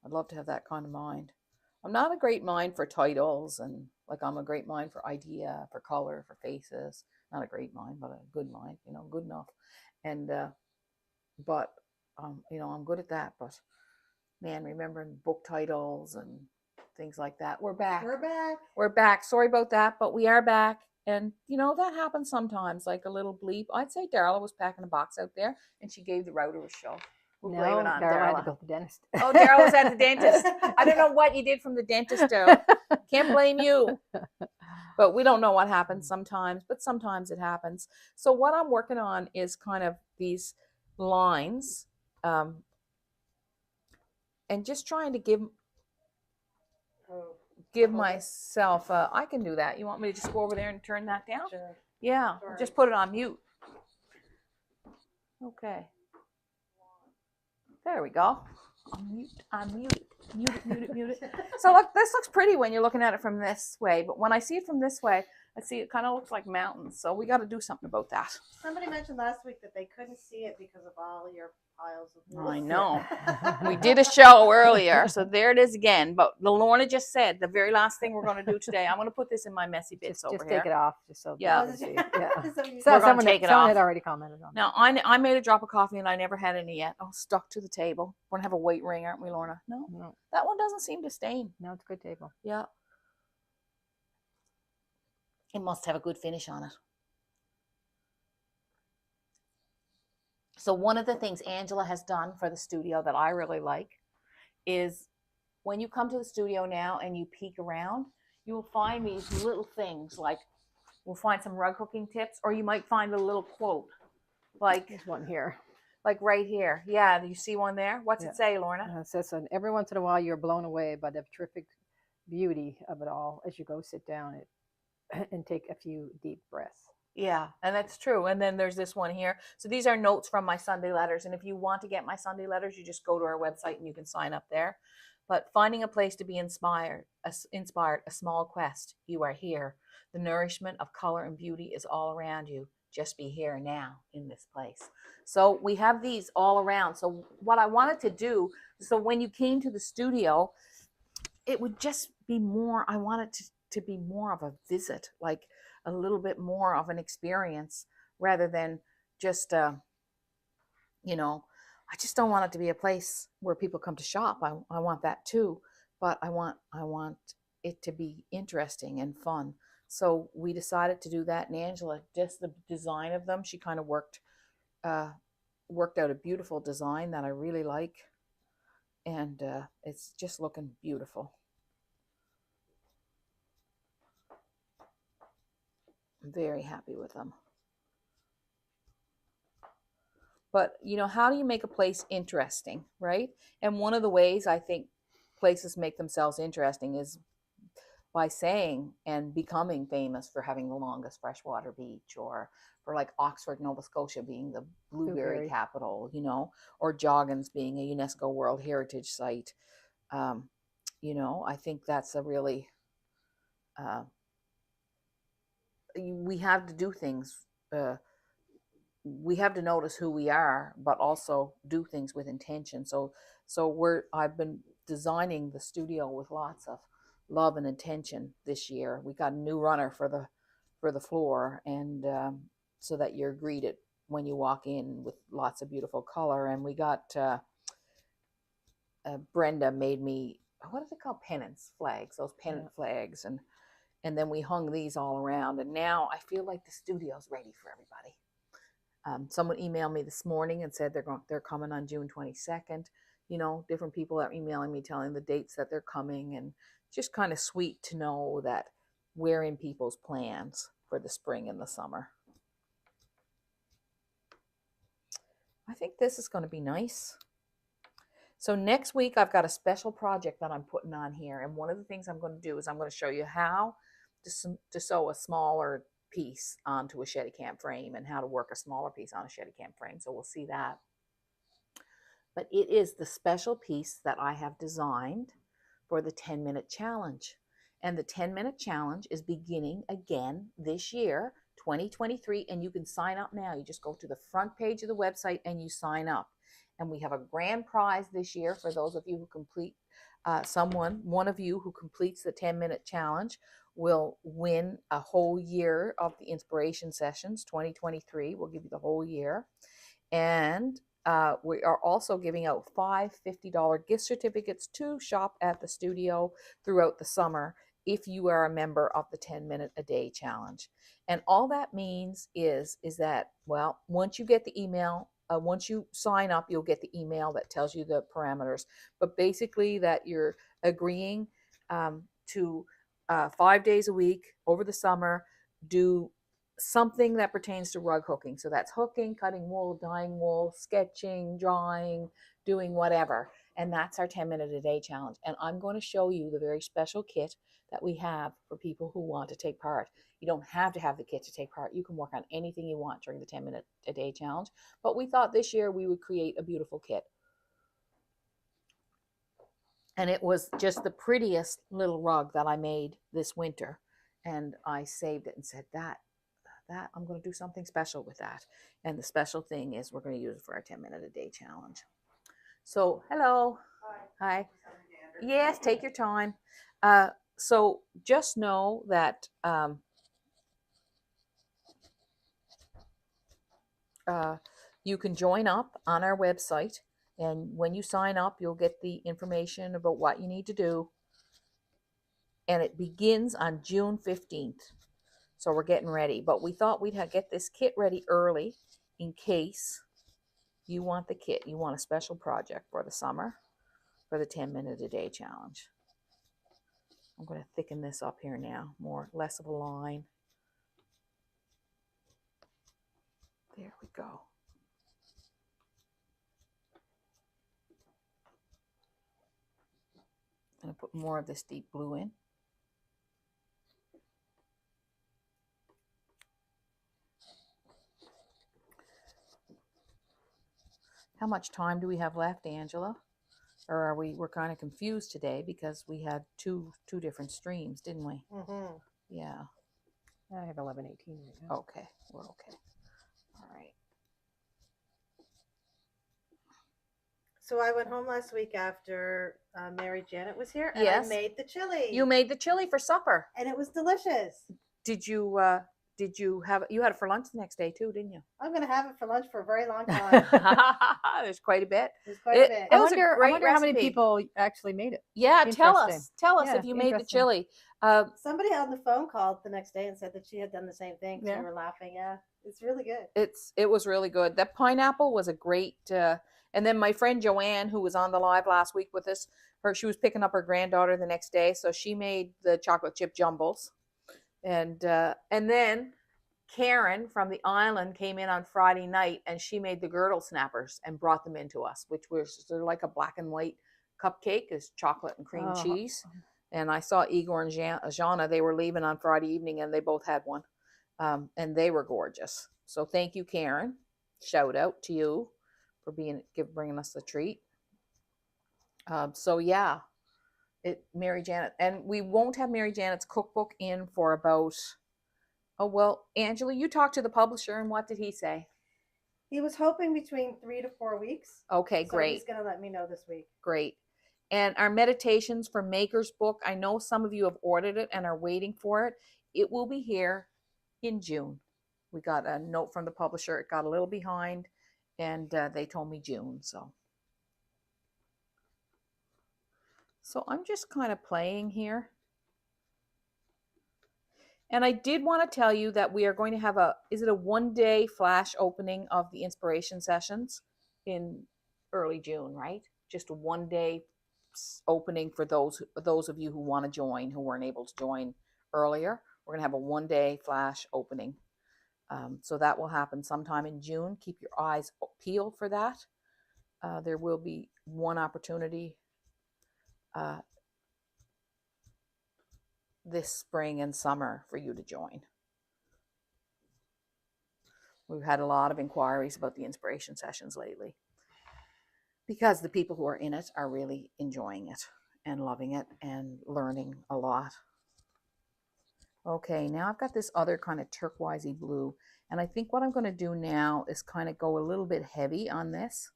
I'd love to have that kind of mind. I'm not a great mind for titles, and like I'm a great mind for idea, for color, for faces. Not a great mind, but a good mind, good enough. And but I'm good at that. But man, remembering book titles and things like that. We're back. We're back. We're back. Sorry about that, but we are back. And that happens sometimes, like a little bleep. I'd say Darla was packing a box out there, and she gave the router a shove. We'll blame it on Darla had to Darla. go to the dentist. Oh, Darla was at the dentist. I don't know what you did from the dentist, Darla. Can't blame you. But we don't know what happens sometimes, but sometimes it happens. So what I'm working on is kind of these lines, and just trying to give myself I can do that. You want me to just go over there and turn that down? Sure. Yeah. Sorry. Just put it on mute. Okay. There we go. Mute it. So look, this looks pretty when you're looking at it from this way, but when I see it from this way, I see it kind of looks like mountains. So we got to do something about that. Somebody mentioned last week that they couldn't see it because of all your piles of wood. I know. We did a show earlier, so there it is again. But Lorna just said the very last thing we're going to do today. I'm going to put this in my messy bits over Just here. take it off, just so Yeah. people can see. Yeah. We're going to take it someone off. had already commented on it. Now, I made a drop of coffee and I never had any yet. Oh, stuck to the table. We're going to have a white ring, aren't we, Lorna? No. That one doesn't seem to stain. No, it's a good table. Yeah. It must have a good finish on it. So one of the things Angela has done for the studio that I really like is when you come to the studio now and you peek around, you will find these little things, like we'll find some rug hooking tips, or you might find a little quote. Like There's one here. Like right here. Yeah, do you see one there? What's it say, Lorna? It says, every once in a while you're blown away by the terrific beauty of it all as you go sit down and take a few deep breaths. Yeah, and that's true. And then there's this one here. So these are notes from my Sunday letters. And if you want to get my Sunday letters, you just go to our website and you can sign up there. But finding a place to be inspired, a small quest. You are here. The nourishment of color and beauty is all around you. Just be here now in this place. So we have these all around. So what I wanted to do, so when you came to the studio, it would just be more, I wanted to be more of a visit, like a little bit more of an experience rather than just, I just don't want it to be a place where people come to shop. I want that too, but I want it to be interesting and fun. So we decided to do that. And Angela, just the design of them, she kind of worked out a beautiful design that I really like. And it's just looking beautiful. I'm very happy with them. But, how do you make a place interesting, right? And one of the ways I think places make themselves interesting is by saying and becoming famous for having the longest freshwater beach, or for like Oxford, Nova Scotia being the blueberry capital, or Joggins being a UNESCO World Heritage Site. I think that's a really, we have to do things, we have to notice who we are, but also do things with intention. So I've been designing the studio with lots of love and intention this year. We got a new runner for the floor, and so that you're greeted when you walk in with lots of beautiful color. And we got Brenda made me, what are they called, pennants, flags, those pennant flags, and then we hung these all around. And now I feel like the studio's ready for everybody. Someone emailed me this morning and said they're coming on June 22nd. Different people are emailing me telling the dates that they're coming, and just kind of sweet to know that we're in people's plans for the spring and the summer. I think this is going to be nice. So next week I've got a special project that I'm putting on here, and one of the things I'm going to do is I'm going to show you how to sew a smaller piece onto a Steadicam frame, and how to work a smaller piece on a Steadicam frame. So we'll see that. But it is the special piece that I have designed for the 10-minute challenge. And the 10-minute challenge is beginning again this year, 2023, and you can sign up now. You just go to the front page of the website and you sign up. And we have a grand prize this year for those of you who complete, one of you who completes the 10-minute challenge will win a whole year of the inspiration sessions 2023. We'll give you the whole year. And we are also giving out 5 $50 gift certificates to shop at the studio throughout the summer if you are a member of the 10-minute a day challenge. And all that means is that, well, once you get the email, once you sign up, you'll get the email that tells you the parameters. But basically that you're agreeing to 5 days a week over the summer, do something that pertains to rug hooking. So that's hooking, cutting wool, dyeing wool, sketching, drawing, doing whatever. And that's our 10-minute a day challenge. And I'm going to show you the very special kit that we have for people who want to take part. You don't have to have the kit to take part. You can work on anything you want during the 10-minute a day challenge. But we thought this year we would create a beautiful kit. And it was just the prettiest little rug that I made this winter. And I saved it and said, that I'm going to do something special with that. And the special thing is we're going to use it for our 10-minute a day challenge. So, hello. Hi. Yes, take your time. So just know that you can join up on our website. And when you sign up, you'll get the information about what you need to do. And it begins on June 15th. So we're getting ready. But we thought we'd get this kit ready early in case you want the kit. You want a special project for the summer for the 10-minute a day challenge. I'm going to thicken this up here now. Less of a line. There we go. I'm going to put more of this deep blue in. How much time do we have left, Angela? Or we're kind of confused today because we had two different streams, didn't we? Mm-hmm. Yeah. I have 11:18 right now. Okay, we're okay. All right. So I went home last week after Mary Janet was here, and Yes. I made the chili. You made the chili for supper. And it was delicious. Did you had it for lunch the next day too, didn't you? I'm going to have it for lunch for a very long time. There's quite a bit. There's quite a bit. It was a I great wonder how many recipe. people actually made it. Yeah, tell Interesting. us Yeah, if you made the interesting. chili. Somebody on the phone called the next day and said that she had done the same thing. Yeah. We were laughing. Yeah, it's really good. It was really good. That pineapple was a great. And then my friend Joanne, who was on the live last week with us, she was picking up her granddaughter the next day, so she made the chocolate chip jumbles, and then Karen from the island came in on Friday night and she made the girdle snappers and brought them into us, which was they're like a black and white cupcake, is chocolate and cream cheese. And I saw Igor and Jana, they were leaving on Friday evening and they both had one. And they were gorgeous. So thank you, Karen. Shout out to you for bringing us the treat. So yeah, Mary Janet. And we won't have Mary Janet's cookbook in for about... Oh, well, Angela, you talked to the publisher, and what did he say? He was hoping between 3 to 4 weeks. Okay, So great. he's going to let me know this week. Great. And our Meditations for Makers book, I know some of you have ordered it and are waiting for it. It will be here in June. We got a note from the publisher. It got a little behind, and they told me June. So I'm just kind of playing here. And I did want to tell you that we are going to have a 1-day flash opening of the inspiration sessions in early June, right? Just a 1-day opening for those of you who want to join, who weren't able to join earlier. We're going to have a 1-day flash opening. So that will happen sometime in June. Keep your eyes peeled for that. There will be one opportunity this spring and summer for you to join. We've had a lot of inquiries about the inspiration sessions lately because the people who are in it are really enjoying it and loving it and learning a lot. Okay, now I've got this other kind of turquoisey blue, and I think what I'm going to do now is kind of go a little bit heavy on this.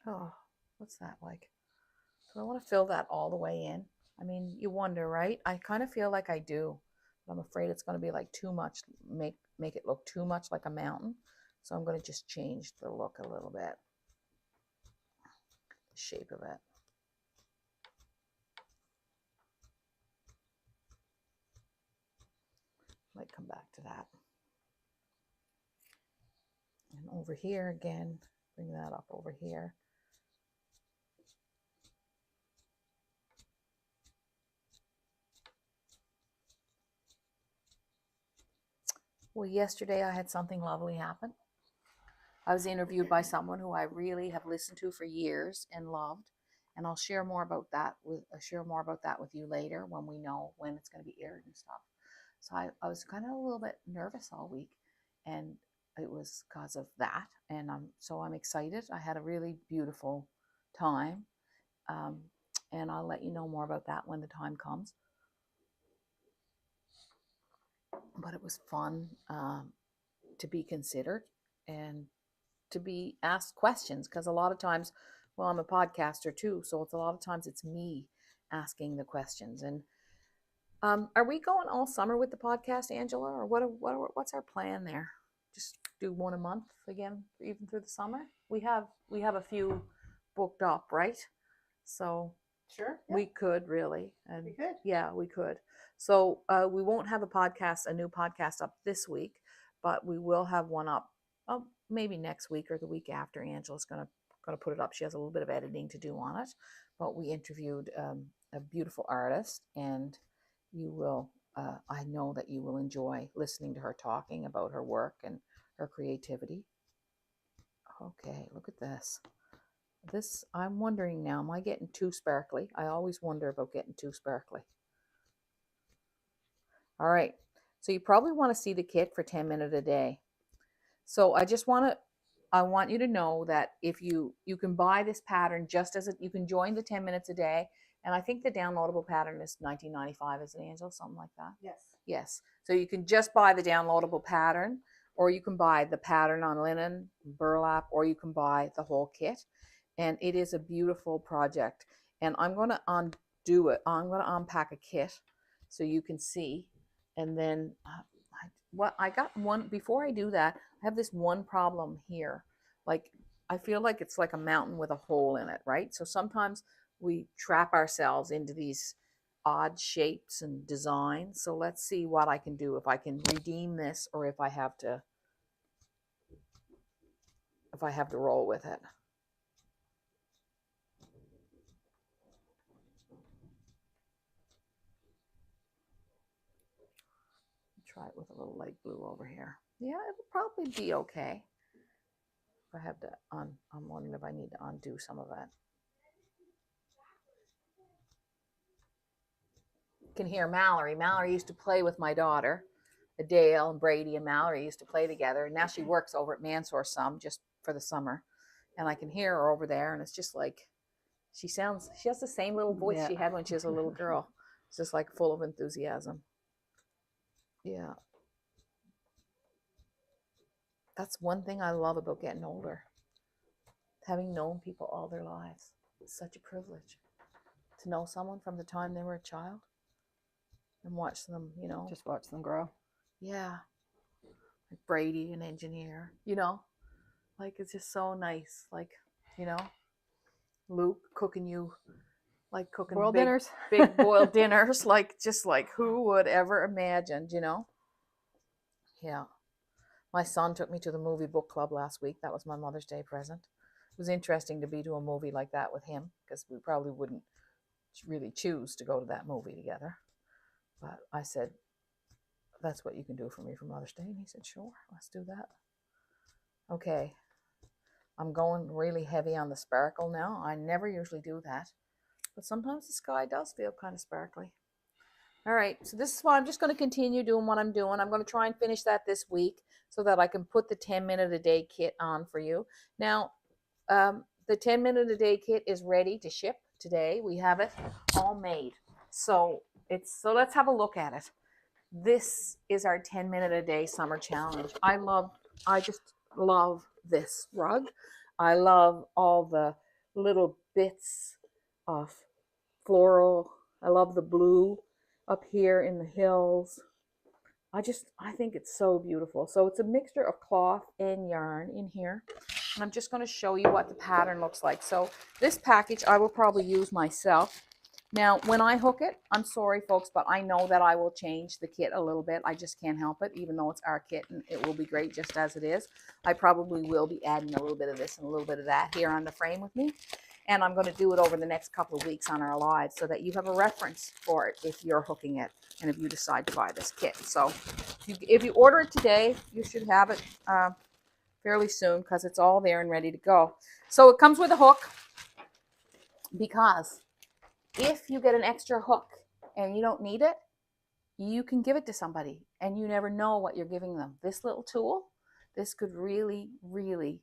Oh, what's that like? Do I want to fill that all the way in? I mean, you wonder, right? I kind of feel like I do, but I'm afraid it's going to be like too much, make it look too much like a mountain. So I'm going to just change the look a little bit, the shape of it. Might come back to that. And over here again, bring that up over here. Well, yesterday I had something lovely happen. I was interviewed by someone who I really have listened to for years and loved, and I'll share more about that with you later when we know when it's going to be aired and stuff. So I was kind of a little bit nervous all week, and it was because of that. And I'm excited. I had a really beautiful time, and I'll let you know more about that when the time comes. But it was fun to be considered and to be asked questions, because a lot of times, well, I'm a podcaster too, so it's a lot of times it's me asking the questions. And are we going all summer with the podcast, Angela, or what's our plan there? Just do one a month again, even through the summer? We have a few booked up, right? So Sure. Yeah. we could really, and We could. yeah, we could. So we won't have a new podcast up this week, but we will have one up maybe next week or the week after. Angela's gonna put it up. She has a little bit of editing to do on it, but we interviewed a beautiful artist, and you will. I know that you will enjoy listening to her talking about her work and her creativity. Okay, look at this. This, I'm wondering now, am I getting too sparkly? I always wonder about getting too sparkly. All right, so you probably want to see the kit for 10 minutes a day. So I want you to know that if you can buy this pattern just as you can join the 10 minutes a day. And I think the downloadable pattern is $19.95, isn't it, Angela? Something like that. Yes. Yes. So you can just buy the downloadable pattern, or you can buy the pattern on linen, burlap, or you can buy the whole kit. And it is a beautiful project. And I'm going to undo it. I'm going to unpack a kit so you can see. And then I got one, before I do that, I have this one problem here. Like, I feel like it's like a mountain with a hole in it, right? So sometimes we trap ourselves into these odd shapes and designs. So let's see what I can do, if I can redeem this, or if I have to roll with it. Try it with a little light blue over here. Yeah, it'll probably be okay. If I have to I'm wondering if I need to undo some of that. You can hear Mallory. Mallory used to play with my daughter. Adele and Brady and Mallory used to play together. And now she works over at Mansour some, just for the summer. And I can hear her over there, and it's just like, she has the same little voice she had when she was a little girl. It's just like full of enthusiasm. Yeah. That's one thing I love about getting older. Having known people all their lives. It's such a privilege to know someone from the time they were a child and watch them, Just watch them grow. Yeah. Like Brady, an engineer, like it's just so nice. Like, Luke cooking Boiled dinners. big boiled dinners. Like, just like who would ever imagined, Yeah. My son took me to the movie book club last week. That was my Mother's Day present. It was interesting to be to a movie like that with him, because we probably wouldn't really choose to go to that movie together. But I said, that's what you can do for me for Mother's Day. And he said, sure, let's do that. Okay. I'm going really heavy on the sparkle now. I never usually do that, but sometimes the sky does feel kind of sparkly. All right, so this is why I'm just going to continue doing what I'm doing. I'm going to try and finish that this week so that I can put the 10-minute a day kit on for you. Now, the 10-minute a day kit is ready to ship today. We have it all made. So let's have a look at it. This is our 10-minute a day summer challenge. I just love this rug. I love all the little bits of floral. I love the blue up here in the hills. I think it's so beautiful. So it's a mixture of cloth and yarn in here. And I'm just going to show you what the pattern looks like. So this package I will probably use myself. Now, when I hook it, I'm sorry, folks, but I know that I will change the kit a little bit. I just can't help it, even though it's our kit and it will be great just as it is. I probably will be adding a little bit of this and a little bit of that here on the frame with me. And I'm going to do it over the next couple of weeks on our live so that you have a reference for it if you're hooking it and if you decide to buy this kit. So if you order it today, you should have it fairly soon because it's all there and ready to go. So it comes with a hook because if you get an extra hook and you don't need it, you can give it to somebody and you never know what you're giving them. This little tool, this could really, really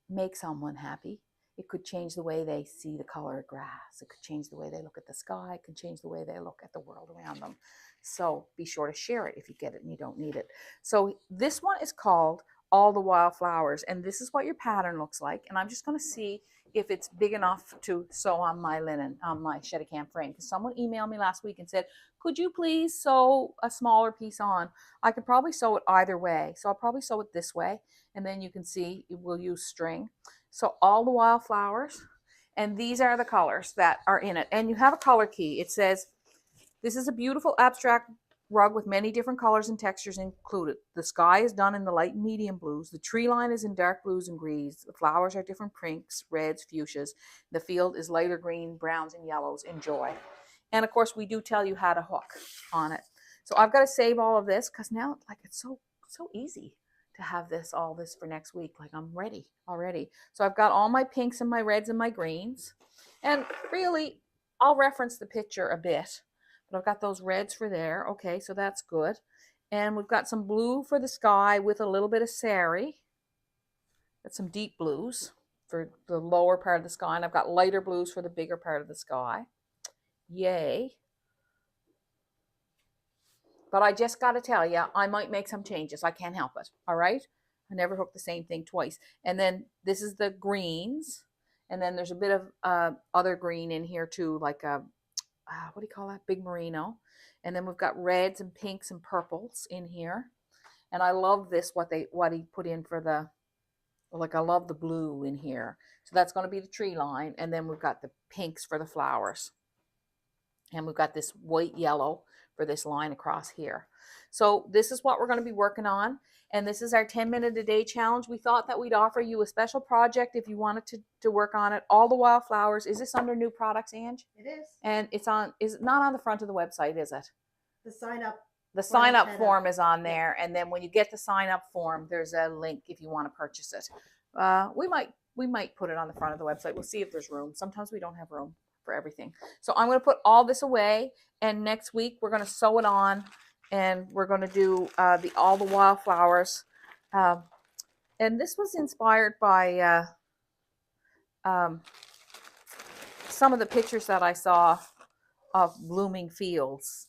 make someone happy. It could change the way they see the color of grass. It could change the way they look at the sky. It could change the way they look at the world around them. So be sure to share it if you get it and you don't need it. So this one is called All the Wildflowers, and this is what your pattern looks like. And I'm just going to see if it's big enough to sew on my linen, on my Shedicam frame. Because someone emailed me last week and said, could you please sew a smaller piece on? I could probably sew it either way. So I'll probably sew it this way. And then you can see we'll use string. So All the Wildflowers, and these are the colors that are in it. And you have a color key. It says, this is a beautiful abstract rug with many different colors and textures included. The sky is done in the light and medium blues. The tree line is in dark blues and greens. The flowers are different pinks, reds, fuchsias. The field is lighter green, browns, and yellows. Enjoy. And of course, we do tell you how to hook on it. So I've got to save all of this because now it's so easy to have all this for next week. Like I'm ready already. So I've got all my pinks and my reds and my greens. And really, I'll reference the picture a bit. But I've got those reds for there. Okay, so that's good. And we've got some blue for the sky with a little bit of sari. Got some deep blues for the lower part of the sky. And I've got lighter blues for the bigger part of the sky. Yay. But I just got to tell you, I might make some changes. I can't help it. All right? I never hook the same thing twice. And then this is the greens. And then there's a bit of other green in here too, like a what do you call that? Big merino. And then we've got reds and pinks and purples in here. And I love this, what he put in for the, like I love the blue in here. So that's going to be the tree line. And then we've got the pinks for the flowers. And we've got this white yellow for this line across here. So this is what we're going to be working on. And this is our 10-minute a day challenge. We thought that we'd offer you a special project if you wanted to work on it. All the Wildflowers. Is this under new products, Ange? It is. And is it not on the front of the website, is it? The sign up. The sign up form is on there. And then when you get the sign up form, there's a link if you want to purchase it. We might put it on the front of the website. We'll see if there's room. Sometimes we don't have room for everything. So I'm going to put all this away. And next week we're going to sew it on. And we're going to do All the Wildflowers. And this was inspired by some of the pictures that I saw of blooming fields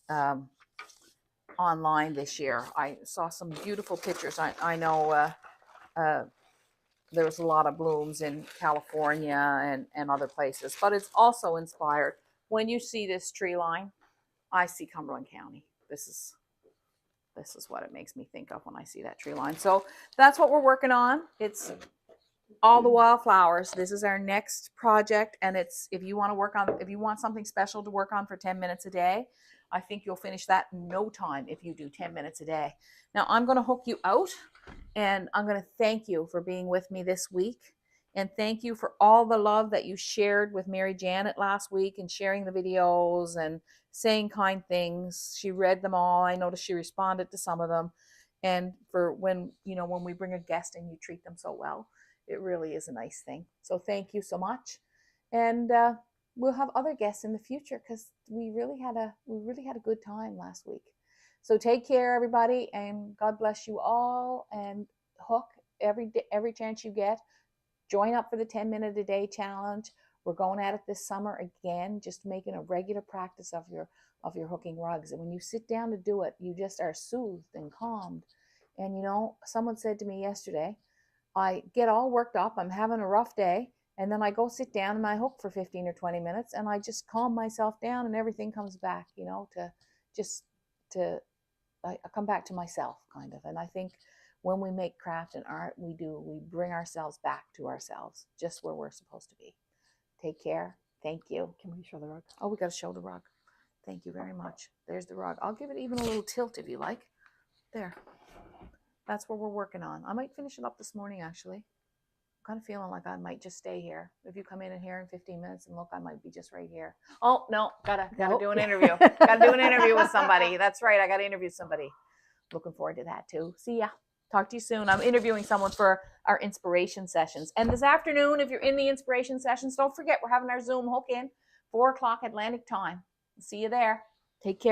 online this year. I saw some beautiful pictures. I know there was a lot of blooms in California and other places. But it's also inspired. When you see this tree line, I see Cumberland County. This is what it makes me think of when I see that tree line. So that's what we're working on. It's All the Wildflowers. This is our next project. And it's, if you want something special to work on for 10 minutes a day, I think you'll finish that in no time if you do 10 minutes a day. Now I'm going to hook you out and I'm going to thank you for being with me this week. And thank you for all the love that you shared with Mary Janet last week and sharing the videos and saying kind things. She read them all. I noticed she responded to some of them. And for when we bring a guest and you treat them so well, it really is a nice thing. So thank you so much. And we'll have other guests in the future because we really had a good time last week. So take care, everybody, and God bless you all. And hook every chance you get. Join up for the 10-minute a day challenge. We're going at it this summer again, just making a regular practice of your hooking rugs. And when you sit down to do it, you just are soothed and calmed. And someone said to me yesterday, I get all worked up. I'm having a rough day. And then I go sit down and I hook for 15 or 20 minutes and I just calm myself down and everything comes back, you know, I come back to myself kind of. And I think when we make craft and art, we bring ourselves back to ourselves, just where we're supposed to be. Take care. Thank you. Can we show the rug? Oh, we got to show the rug. Thank you very much. There's the rug. I'll give it even a little tilt if you like. There. That's what we're working on. I might finish it up this morning, actually. I'm kind of feeling like I might just stay here. If you come in here in 15 minutes and look, I might be just right here. Oh, no. Gotta do an interview. Gotta do an interview with somebody. That's right. I got to interview somebody. Looking forward to that, too. See ya. Talk to you soon. I'm interviewing someone for our inspiration sessions. And this afternoon, if you're in the inspiration sessions, don't forget we're having our Zoom hook in 4 o'clock Atlantic time. See you there. Take care.